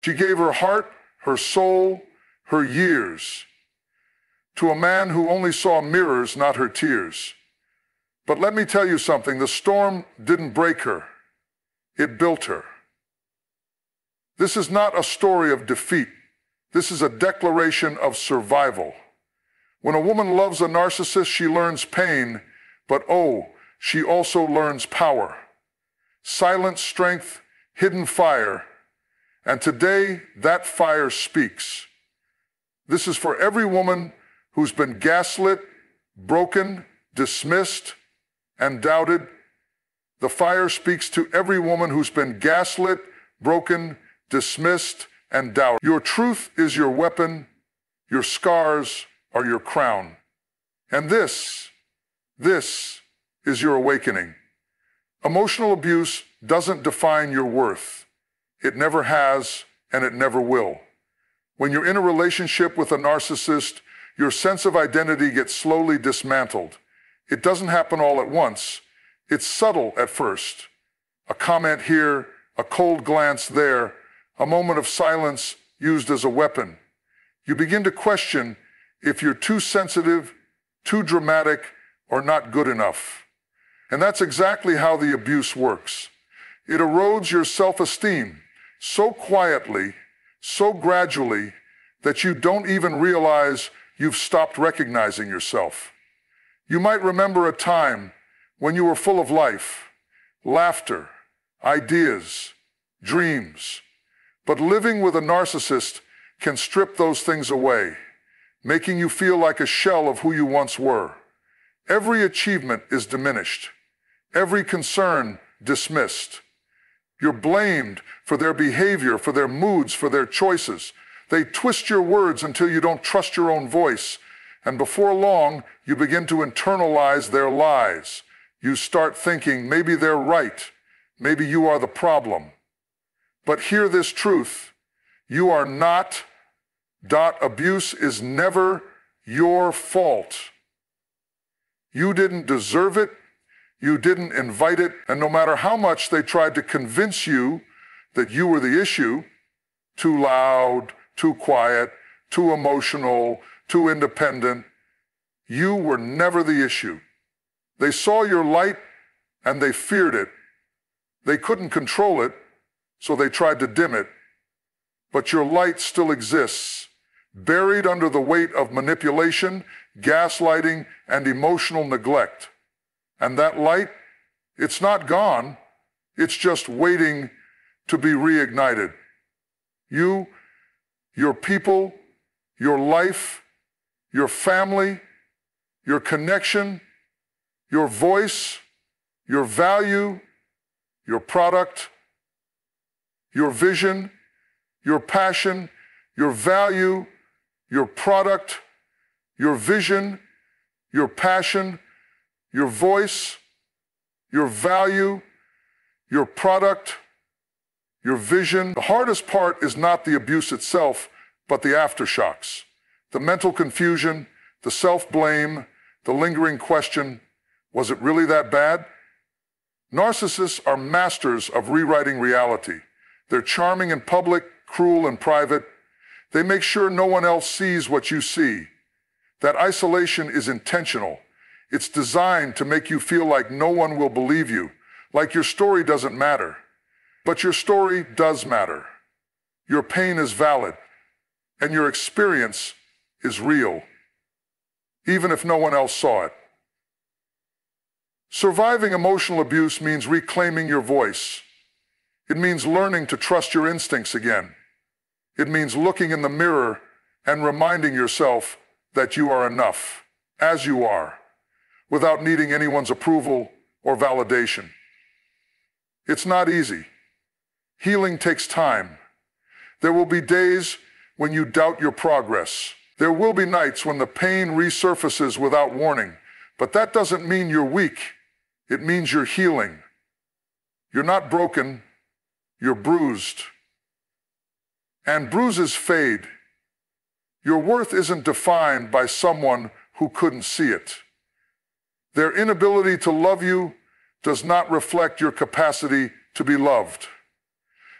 She gave her heart, her soul, her years to a man who only saw mirrors, not her tears. But let me tell you something, the storm didn't break her, it built her. This is not a story of defeat. This is a declaration of survival. When a woman loves a narcissist, she learns pain, but oh, she also learns power. Silent strength, hidden fire, and today that fire speaks. This is for every woman who's been gaslit, broken, dismissed, and doubted. The fire speaks to every woman who's been gaslit, broken, dismissed, and doubted. Your truth is your weapon, your scars are your crown. And this is your awakening. Emotional abuse doesn't define your worth. It never has, and it never will. When you're in a relationship with a narcissist, your sense of identity gets slowly dismantled. It doesn't happen all at once. It's subtle at first. A comment here, a cold glance there, a moment of silence used as a weapon. You begin to question if you're too sensitive, too dramatic, or not good enough. And that's exactly how the abuse works. It erodes your self-esteem so quietly, so gradually, that you don't even realize you've stopped recognizing yourself. You might remember a time when you were full of life, laughter, ideas, dreams. But living with a narcissist can strip those things away, making you feel like a shell of who you once were. Every achievement is diminished, every concern dismissed. You're blamed for their behavior, for their moods, for their choices. They twist your words until you don't trust your own voice. And before long, you begin to internalize their lies. You start thinking, maybe they're right. Maybe you are the problem. But hear this truth. You are not. Abuse is never your fault. You didn't deserve it. You didn't invite it. And no matter how much they tried to convince you that you were the issue, too loud, too quiet, too emotional, too independent, you were never the issue. They saw your light and they feared it. They couldn't control it, so they tried to dim it. But your light still exists, buried under the weight of manipulation, gaslighting, and emotional neglect. And that light, it's not gone, it's just waiting to be reignited. You, your people, your life, your family, your connection, your voice, your value, your product, your vision, your passion, your value, your product, your vision, your passion, your voice, your value, your product, your vision. The hardest part is not the abuse itself, but the aftershocks. The mental confusion, the self-blame, the lingering question, was it really that bad? Narcissists are masters of rewriting reality. They're charming in public, cruel in private. They make sure no one else sees what you see. That isolation is intentional. It's designed to make you feel like no one will believe you, like your story doesn't matter. But your story does matter. Your pain is valid, and your experience is real, even if no one else saw it. Surviving emotional abuse means reclaiming your voice. It means learning to trust your instincts again. It means looking in the mirror and reminding yourself that you are enough, as you are, without needing anyone's approval or validation. It's not easy. Healing takes time. There will be days when you doubt your progress. There will be nights when the pain resurfaces without warning. But that doesn't mean you're weak. It means you're healing. You're not broken, you're bruised. And bruises fade. Your worth isn't defined by someone who couldn't see it. Their inability to love you does not reflect your capacity to be loved.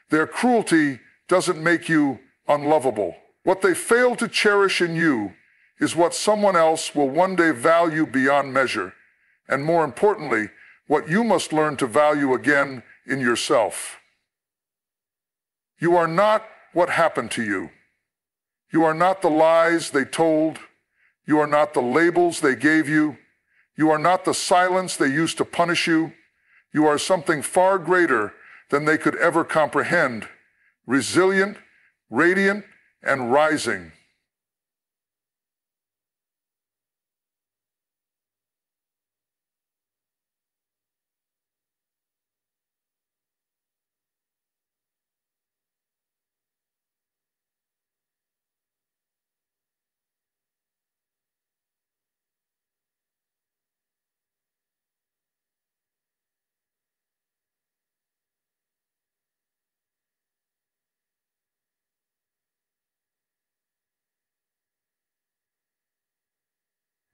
Their cruelty doesn't make you unlovable. What they fail to cherish in you is what someone else will one day value beyond measure, and more importantly, what you must learn to value again in yourself. You are not what happened to you. You are not the lies they told. You are not the labels they gave you. You are not the silence they used to punish you. You are something far greater than they could ever comprehend, resilient, radiant, and rising.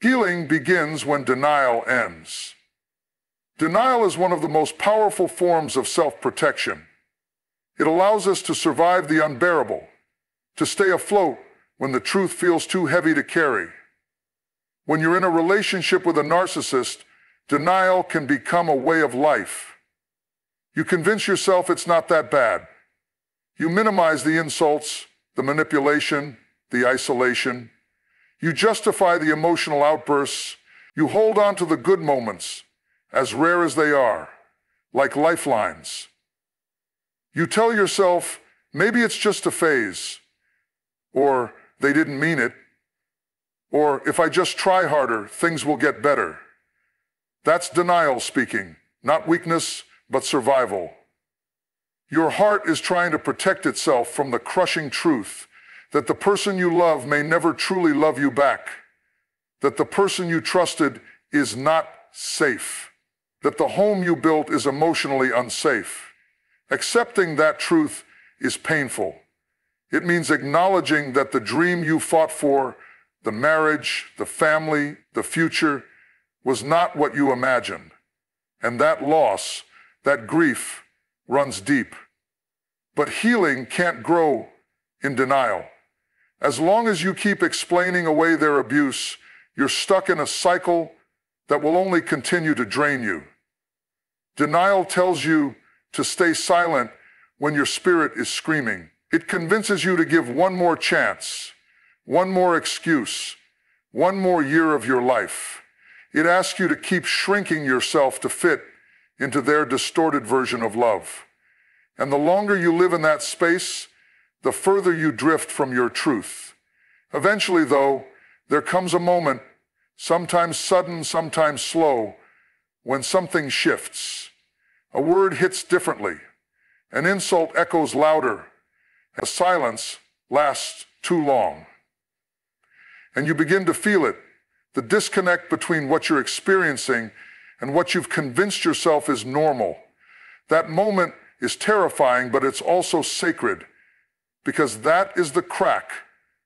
Healing begins when denial ends. Denial is one of the most powerful forms of self-protection. It allows us to survive the unbearable, to stay afloat when the truth feels too heavy to carry. When you're in a relationship with a narcissist, denial can become a way of life. You convince yourself it's not that bad. You minimize the insults, the manipulation, the isolation. You justify the emotional outbursts. You hold on to the good moments, as rare as they are, like lifelines. You tell yourself, maybe it's just a phase, or they didn't mean it, or if I just try harder, things will get better. That's denial speaking, not weakness, but survival. Your heart is trying to protect itself from the crushing truth that the person you love may never truly love you back, that the person you trusted is not safe, that the home you built is emotionally unsafe. Accepting that truth is painful. It means acknowledging that the dream you fought for, the marriage, the family, the future, was not what you imagined. And that loss, that grief, runs deep. But healing can't grow in denial. As long as you keep explaining away their abuse, you're stuck in a cycle that will only continue to drain you. Denial tells you to stay silent when your spirit is screaming. It convinces you to give one more chance, one more excuse, one more year of your life. It asks you to keep shrinking yourself to fit into their distorted version of love. And the longer you live in that space, the further you drift from your truth. Eventually, though, there comes a moment, sometimes sudden, sometimes slow, when something shifts. A word hits differently. An insult echoes louder. A silence lasts too long. And you begin to feel it, the disconnect between what you're experiencing and what you've convinced yourself is normal. That moment is terrifying, but it's also sacred, because that is the crack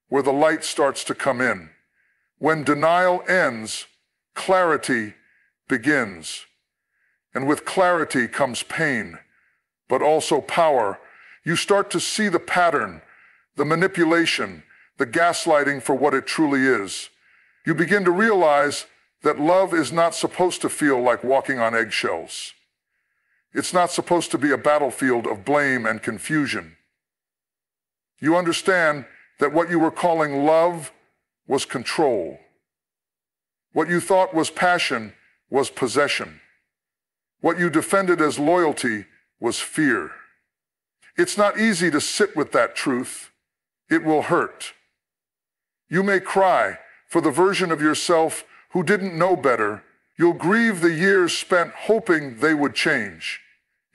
where the light starts to come in. When denial ends, clarity begins. And with clarity comes pain, but also power. You start to see the pattern, the manipulation, the gaslighting for what it truly is. You begin to realize that love is not supposed to feel like walking on eggshells. It's not supposed to be a battlefield of blame and confusion. You understand that what you were calling love was control. What you thought was passion was possession. What you defended as loyalty was fear. It's not easy to sit with that truth. It will hurt. You may cry for the version of yourself who didn't know better. You'll grieve the years spent hoping they would change.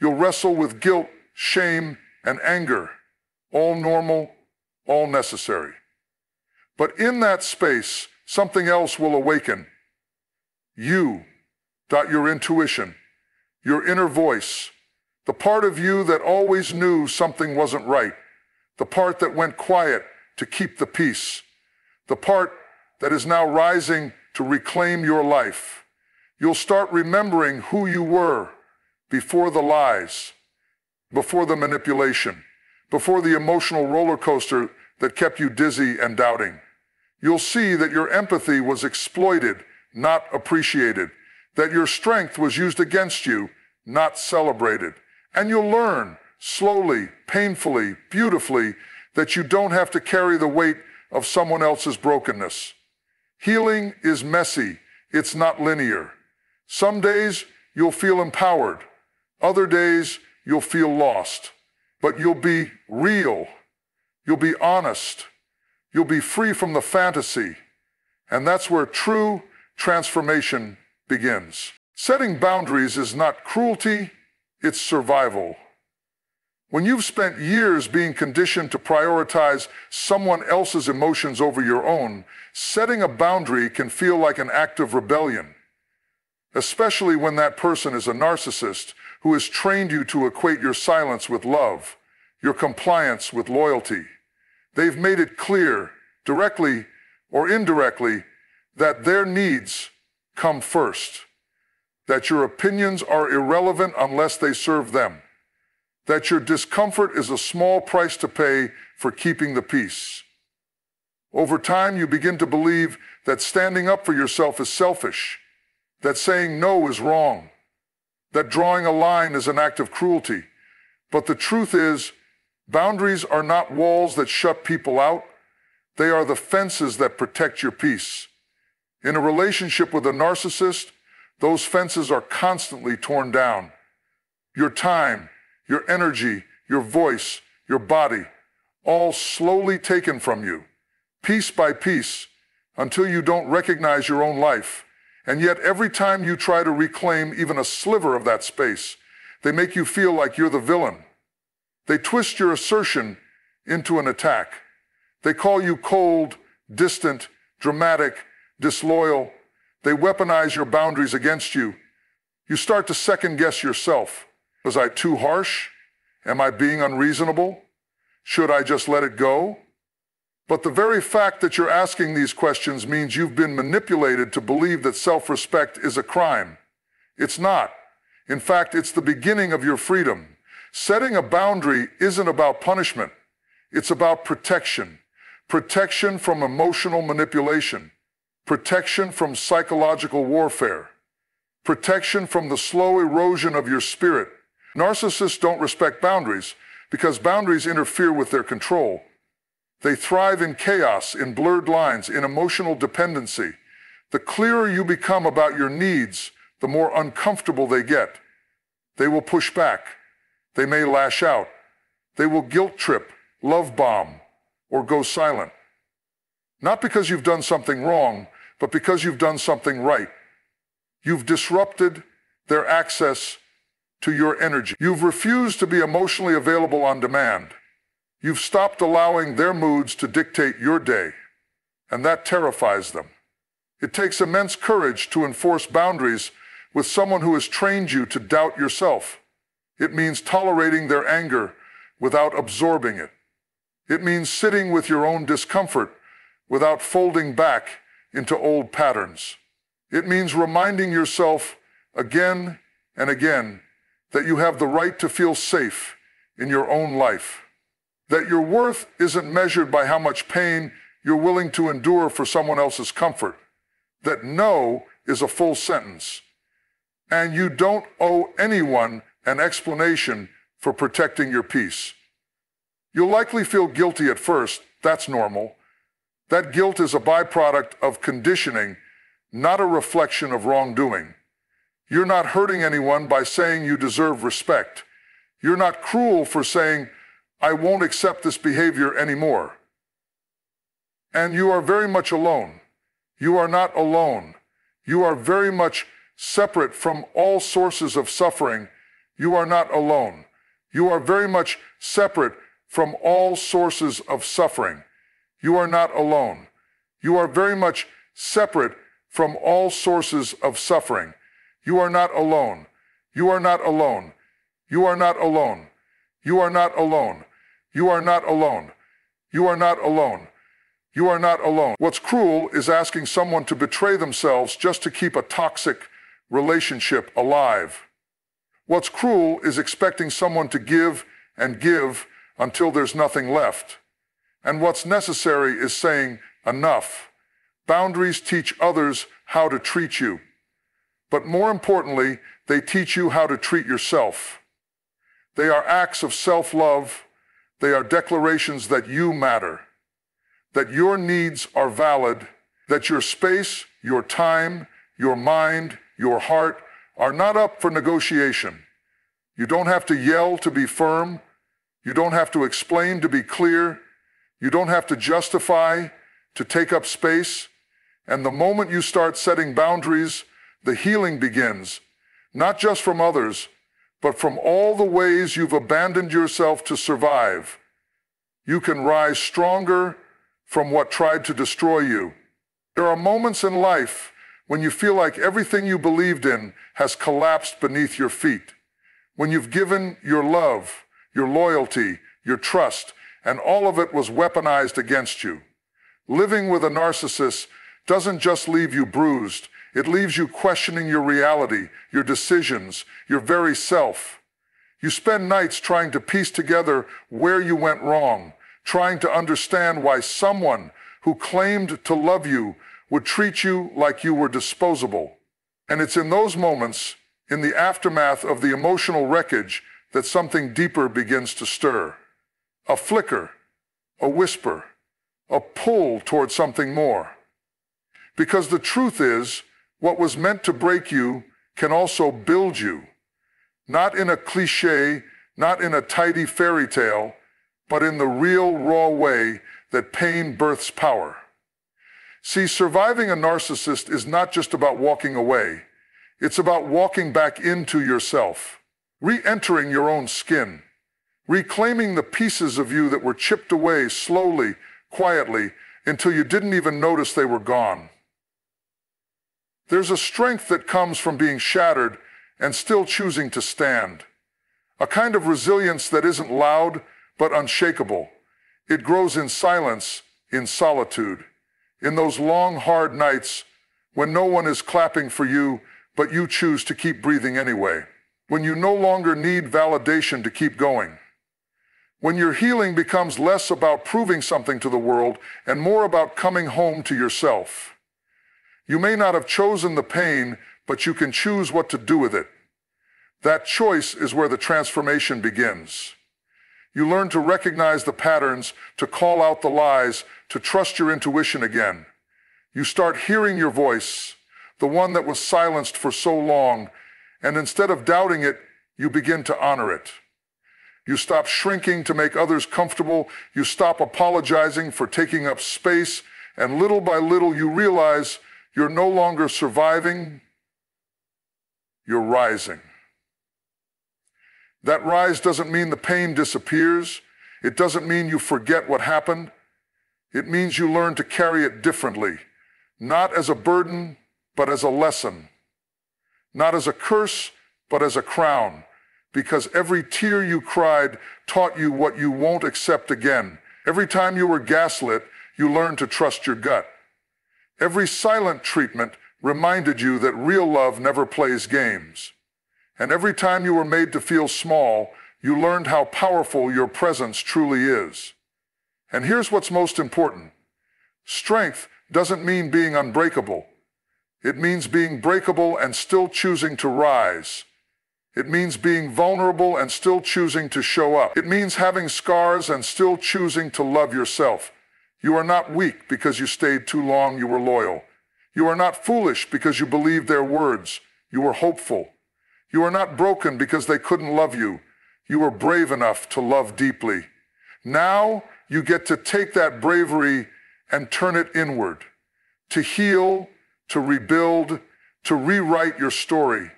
You'll wrestle with guilt, shame, and anger. All normal, all necessary. But in that space, something else will awaken. Your intuition, your inner voice, the part of you that always knew something wasn't right, the part that went quiet to keep the peace, the part that is now rising to reclaim your life. You'll start remembering who you were before the lies, before the manipulation, before the emotional roller coaster that kept you dizzy and doubting. You'll see that your empathy was exploited, not appreciated, that your strength was used against you, not celebrated. And you'll learn, slowly, painfully, beautifully, that you don't have to carry the weight of someone else's brokenness. Healing is messy, it's not linear. Some days you'll feel empowered, other days you'll feel lost. But you'll be real, you'll be honest, you'll be free from the fantasy. And that's where true transformation begins. Setting boundaries is not cruelty, it's survival. When you've spent years being conditioned to prioritize someone else's emotions over your own, setting a boundary can feel like an act of rebellion, especially when that person is a narcissist who has trained you to equate your silence with love, your compliance with loyalty. They've made it clear, directly or indirectly, that their needs come first, that your opinions are irrelevant unless they serve them, that your discomfort is a small price to pay for keeping the peace. Over time, you begin to believe that standing up for yourself is selfish, that saying no is wrong, that drawing a line is an act of cruelty. But the truth is, boundaries are not walls that shut people out. They are the fences that protect your peace. In a relationship with a narcissist, those fences are constantly torn down. Your time, your energy, your voice, your body, all slowly taken from you, piece by piece, until you don't recognize your own life. And yet every time you try to reclaim even a sliver of that space, they make you feel like you're the villain. They twist your assertion into an attack. They call you cold, distant, dramatic, disloyal. They weaponize your boundaries against you. You start to second-guess yourself. Was I too harsh? Am I being unreasonable? Should I just let it go? But the very fact that you're asking these questions means you've been manipulated to believe that self-respect is a crime. It's not. In fact, it's the beginning of your freedom. Setting a boundary isn't about punishment. It's about protection. Protection from emotional manipulation. Protection from psychological warfare. Protection from the slow erosion of your spirit. Narcissists don't respect boundaries because boundaries interfere with their control. They thrive in chaos, in blurred lines, in emotional dependency. The clearer you become about your needs, the more uncomfortable they get. They will push back. They may lash out. They will guilt trip, love bomb, or go silent. Not because you've done something wrong, but because you've done something right. You've disrupted their access to your energy. You've refused to be emotionally available on demand. You've stopped allowing their moods to dictate your day, and that terrifies them. It takes immense courage to enforce boundaries with someone who has trained you to doubt yourself. It means tolerating their anger without absorbing it. It means sitting with your own discomfort without folding back into old patterns. It means reminding yourself again and again that you have the right to feel safe in your own life. That your worth isn't measured by how much pain you're willing to endure for someone else's comfort. That no is a full sentence. And you don't owe anyone an explanation for protecting your peace. You'll likely feel guilty at first. That's normal. That guilt is a byproduct of conditioning, not a reflection of wrongdoing. You're not hurting anyone by saying you deserve respect. You're not cruel for saying, I won't accept this behavior anymore. And you are very much alone. You are not alone. You are very much separate from all sources of suffering. You are not alone. You are very much separate from all sources of suffering. You are not alone. You are very much separate from all sources of suffering. You are not alone. You are not alone. You are not alone. You are not alone. You are not alone. You are not alone. You are not alone. What's cruel is asking someone to betray themselves just to keep a toxic relationship alive. What's cruel is expecting someone to give and give until there's nothing left. And what's necessary is saying, enough. Boundaries teach others how to treat you. But more importantly, they teach you how to treat yourself. They are acts of self-love. They are declarations that you matter, that your needs are valid, that your space, your time, your mind, your heart are not up for negotiation. You don't have to yell to be firm. You don't have to explain to be clear. You don't have to justify to take up space. And the moment you start setting boundaries, the healing begins, not just from others, but from all the ways you've abandoned yourself to survive. You can rise stronger from what tried to destroy you. There are moments in life when you feel like everything you believed in has collapsed beneath your feet. When you've given your love, your loyalty, your trust, and all of it was weaponized against you. Living with a narcissist doesn't just leave you bruised, it leaves you questioning your reality, your decisions, your very self. You spend nights trying to piece together where you went wrong, trying to understand why someone who claimed to love you would treat you like you were disposable. And it's in those moments, in the aftermath of the emotional wreckage, that something deeper begins to stir. A flicker, a whisper, a pull toward something more. Because the truth is, what was meant to break you can also build you. Not in a cliché, not in a tidy fairy tale, but in the real, raw way that pain births power. See, surviving a narcissist is not just about walking away. It's about walking back into yourself, re-entering your own skin, reclaiming the pieces of you that were chipped away slowly, quietly, until you didn't even notice they were gone. There's a strength that comes from being shattered and still choosing to stand. A kind of resilience that isn't loud, but unshakable. It grows in silence, in solitude, in those long, hard nights when no one is clapping for you, but you choose to keep breathing anyway. When you no longer need validation to keep going. When your healing becomes less about proving something to the world and more about coming home to yourself. You may not have chosen the pain, but you can choose what to do with it. That choice is where the transformation begins. You learn to recognize the patterns, to call out the lies, to trust your intuition again. You start hearing your voice, the one that was silenced for so long, and instead of doubting it, you begin to honor it. You stop shrinking to make others comfortable, you stop apologizing for taking up space, and little by little you realize you're no longer surviving, you're rising. That rise doesn't mean the pain disappears. It doesn't mean you forget what happened. It means you learn to carry it differently, not as a burden, but as a lesson. Not as a curse, but as a crown, because every tear you cried taught you what you won't accept again. Every time you were gaslit, you learned to trust your gut. Every silent treatment reminded you that real love never plays games. And every time you were made to feel small, you learned how powerful your presence truly is. And here's what's most important. Strength doesn't mean being unbreakable. It means being breakable and still choosing to rise. It means being vulnerable and still choosing to show up. It means having scars and still choosing to love yourself. You are not weak because you stayed too long, you were loyal. You are not foolish because you believed their words. You were hopeful. You are not broken because they couldn't love you. You were brave enough to love deeply. Now you get to take that bravery and turn it inward, to heal, to rebuild, to rewrite your story.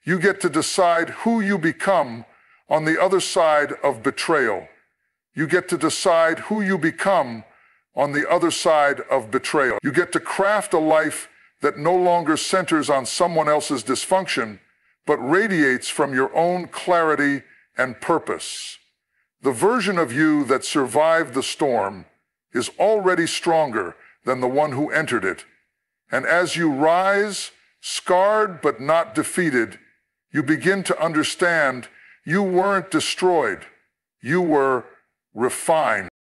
You get to decide who you become on the other side of betrayal. You get to decide who you become on the other side of betrayal. You get to craft a life that no longer centers on someone else's dysfunction, but radiates from your own clarity and purpose. The version of you that survived the storm is already stronger than the one who entered it. And as you rise, scarred but not defeated, you begin to understand you weren't destroyed. You were refine,